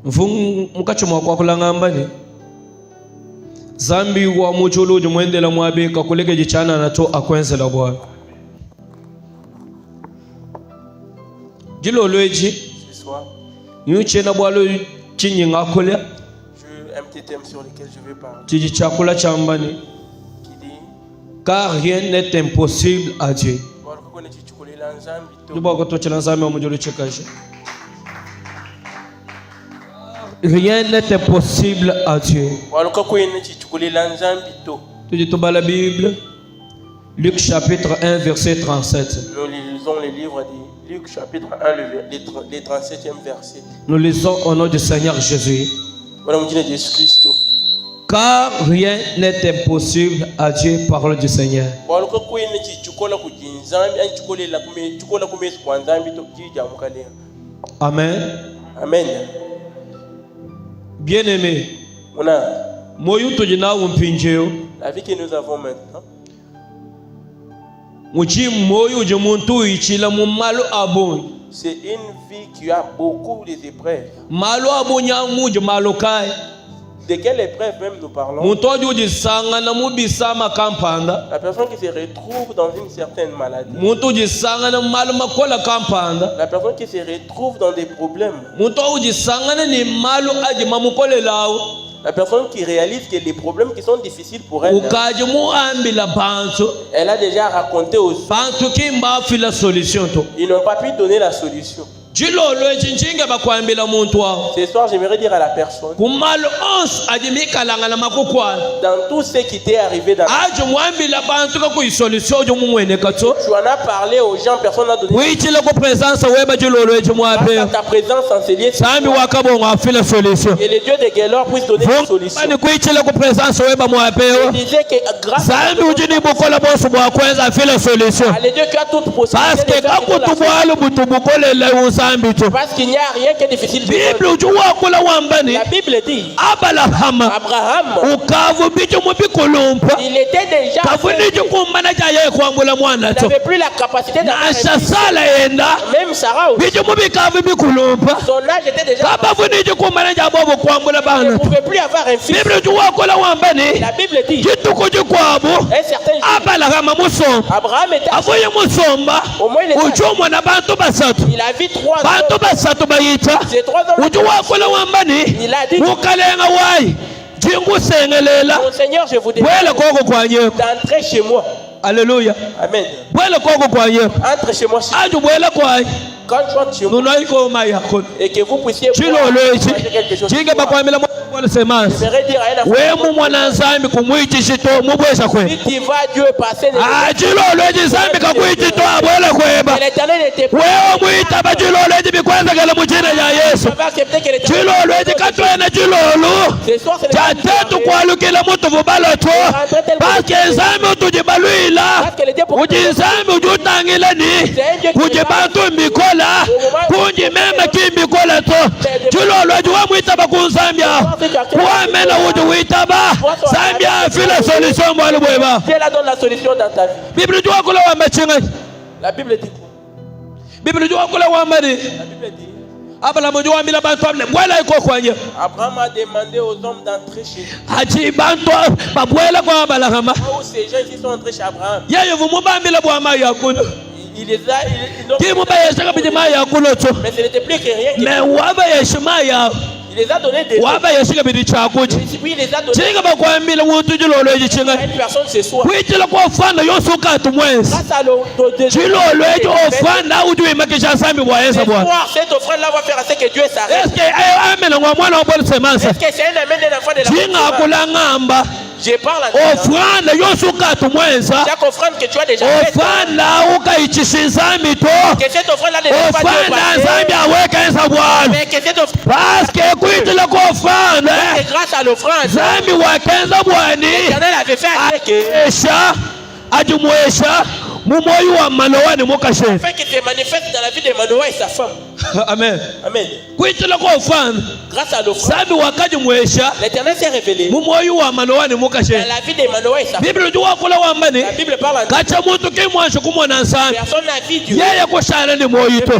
Vung mukachoma kwa kulangamba ni zambi wa muchulu jumwendela mwabe kakuleke jichana na to akwenzela bwa jilo lweji Ce soir, nyuchena bwalo chinyi ngakole j'ai un petit thème sur lequel je vais parler chiji chakula chambani qui dit car rien n'est impossible à Dieu. Walukone chichukulela nzambi to Duba ko to chela nzambi omujulu chekaje. Rien n'est impossible à Dieu. walukone chichukulela nzambi to. Tu dis la Bible, Luc chapitre 1 verset 37. Nous lisons le livre de Luc chapitre 1 les 37e verset. Nous lisons au nom du Seigneur Jésus. Voilà mon Dieu Jésus Christ. Car rien n'est impossible à Dieu, parole du Seigneur. Walukone chichukola kujinzambi anchukolela kume chukola kume kwa nzambi to kija mukalea. Amen. Amen. Bien-aimé, Mona, moyo tujina umpinjeo. la vie que nous avons maintenant, Muji moyo je muntu ichila mu malo abon. c'est une vie qui a beaucoup d'épreuves. Malo abonya muje malo kai. De quelle épreuve même nous parlons? Mutoju disanga na mubisama kampanda. La personne qui se retrouve dans une certaine maladie. Mutoju disanga na malo makola kampanda. La personne qui se retrouve dans des problèmes. Mutoju disanga na ni malo aje mamukole lao. La personne qui réalise que les problèmes qui sont difficiles pour elle, Ukaje mu ambila bantu. elle a déjà raconté aux autres. Bantu kimba fila solution to. Ils n'ont pas pu donner la solution. Jilo lwechinchinga bakwambila muntu wao. Ce soir, j'aimerais dire à la personne, Kumalo ons ajimika langa na makukwana. dans tout ce qui t'est arrivé dans Aje mwambila bantu ka kuisolution jo mumwene kato. tu en as parlé aux gens, personne n'a donné. Wichile ko presence weba jilo lwechi Grâce à mwape. ta présence en ce lieu, Sambi wakabongo afila solution. que le Dieu de Guélor puisse donner une solution. Vungani kuichile ko presence weba Je mwape. disais que grâce à Sambi ujini bukola bosu mwakwenza afila solution. le Dieu qui a toute possibilité Parce de que faire quelque chose. kakutubwalo butu bukole la usambi to. Parce qu'il n'y a rien qui est difficile pour Bible Dieu. ujuwa kula wambani. La Bible dit, Abalahama. Abraham, Ukavu bicho mubikolompa. il était déjà Kavuniji kumbana jaye kwangula mwana il to. n'avait plus la capacité d'avoir un Asha fils. sala enda. Même Sarah aussi. Bicho mubikavu bikulompa. Son âge était déjà Kabavuniji kumbana jabobo kwangula il bana ne to. pouvait plus avoir un fils. Bible ujuwa kula wambani. La Bible dit, Jituko jikwabo. un certain jour, Abalahama musomba. Abraham était Avuye musomba. au moins il était Ujumwa na bantu basatu. il a vu 3 ans. Bantu basatu bayita. Ces 3 ans, Ujuwa kula wambani. il a dit, Ukalenga wai. Jingu sengelela. mon Seigneur, je vous demande Bwele koko kwanye. d'entrer chez moi. Alléluia. Amen. Bwele koko kwanye. Entre chez moi. Aju bwele kwanye. Quand tu entres chez moi Nunaiko mayakon. et que vous puissiez Chilo boire, lwechi. manger quelque chose. Jinga bakwamila mwana semasi. J'aimerais dire à un We mu mwana nzambi kumwichi to mubweza kwe. si tu vas, Dieu passer les Ah chilo lwechi nzambi kakwichi to abwele kweba. L'Éternel n'était pas. Wewe mwita ba chilo lwechi bikwenza kala mujina ya Yesu. On va accepter que l'Éternel. Chilo lwechi katwena chilolu. Ce soir, c'est Chatetu kwalukila mutu vubala to. Paske nzambi utujibaluila. Ujinzambi ujutangila ni. Ujibantu mbikola. Kunji mema kimbikola to. Chilo lwechi wa mwita ba kunzambia. Kuamena uju witaba. Zambia fila solution mwalu bweba. Dieu la donne la solution dans ta vie. Bible jua kula wa machinga. La Bible dit quoi? Bible jua kula wa mari. La Bible dit Abala mo jua mbila bantu amle. Bwela iko kwanye. Abraham a demandé aux hommes d'entrer chez lui. Achi bantu babwela kwa abala kama. Où ces gens ici sont entrés chez Abraham? Yeye vumumba mbila bwa mayi akuno. Il les a. Ki mumba yeshaka bidi mayi akuno to. Mais ce n'était plus que rien. Me waba yeshima ya. Il les a donné des. Waba yeshika bidi chakuji. Puis il les a donné Chinga bakwa mbila muntu jilolo à yichinga. une personne ce soir. Kuitila kwa fana yosuka tumwezi. Grâce à l'eau. Jilolo yejo ofana ujue makisha sambi bwa Yesu bwa. Cette offrande-là va faire à ce que Dieu s'arrête. Est-ce que amena ngwa mwana obole semansa. Est-ce que c'est un amène d'un enfant de la Jinga akula ngamba. Je parle à toi. Ofana yosuka tumweza. Chaque offrande que tu as déjà faite. Ofana ukaichishizami to. Que cette offrande-là ne soit pas Ofana zambi aweka esa bwana. mais que cette offrande, Parce que kuitila kwa ofana. c'est grâce à l'offrande. Zambi wakenza bwani. L'Éternel avait fait avec Esha. Ajumuesha. mumoyi wa Manoa ni mukashe. Afin que te manifeste dans la vie de Manoa et sa femme. Amen. Amen. Kuitila kwa ufana. Grâce à l'offrande. Sabi wakati mwesha. L'Éternel s'est révélé. Mumoyi wa Manoa ni mukashe. Dans la vie de Manoa et sa femme. Bible juwa kula wambani. La Bible parle en kacha mutu kimwansho kumona nsami. Personne n'a vu Dieu. Yeye kushana ni moyito.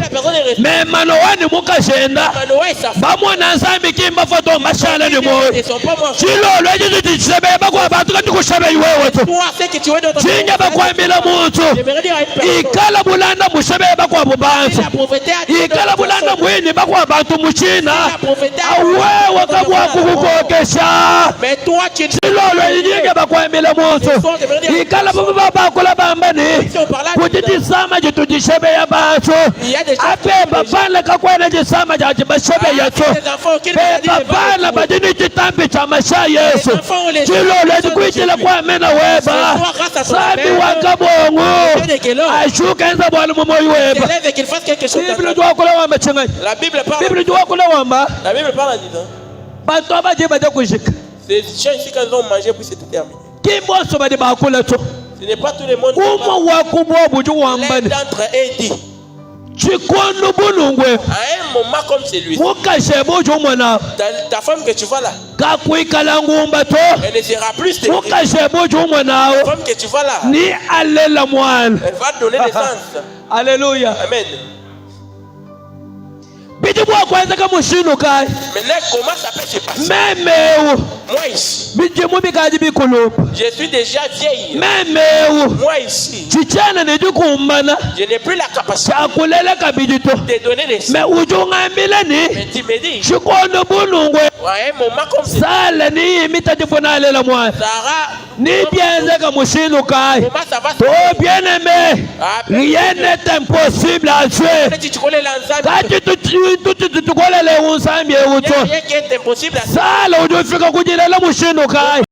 Me Manoa ni mukashenda. Manoa et sa femme. Bamwana nsami kimba foto mashana ni moyo. Chilo lweje tisebe bakwa bantu kati kushabe iwewe tu. Chinga bakwambila muntu. Ikala bulanda mushabe bakwa bubantu. Ikala bulanda mwini bakwa bantu muchina. Awe wakabwa kukukokesha. Chilo lweje bakwambila muntu. Ikala bakula bambani. Kujitisama jitujishebe ya bantu. Ape babala kakwena jisama jajibashebe ya tu. Babala badini jitambi cha masha Yesu. Chilo lweje kuitila kwa mena weba. Sabi wakabongo. Ashuka enza bwali mumoyi weba. Bible juwa kula wamba chengai. La Bible parle. Bible juwa kula wamba. La Bible parle en disant. Bantu abaje baje kushika. Ces chiens ici quand ils ont mangé pour se terminer. Kimboso badi bakula to. Ce n'est pas tout le monde. Uma wakubwa buju wambani. L'un d'entre eux dit. Chikono bulungwe. À un moment comme celui-ci. Mukashe buju mwana. Ta femme que tu vois là. Kakuikala ngumba to. Elle ne sera plus stérile. Mukashe buju mwana. La femme que tu vois là. Ni alela mwana. Elle va donner naissance. Alléluia. Amen. Bijibwa kwanza kama mushino kai. Maintenant comment ça peut se passer? Memewu. Moi ici. Bijimu bikaji bikulu. Je suis déjà vieille. Memewu. Moi ici. Chichana ne dukumbana. Je n'ai plus la capacité Chakulela kabijito. de donner naissance. Me ujunga mbelani. Mais tu me dis. Chikono bulungwe. À un moment comme celui-ci. Sala ni imitadifuna alela mwana. Sarah. Ni bienze kama mushino kai. Comment ça va se To bien-aimé. Rien n'est impossible à Dieu. passer? Tu connais l'ensemble. Kati tukolele unsambi euto. Rien qui est impossible à Sala ujufika kujilela mushino kai.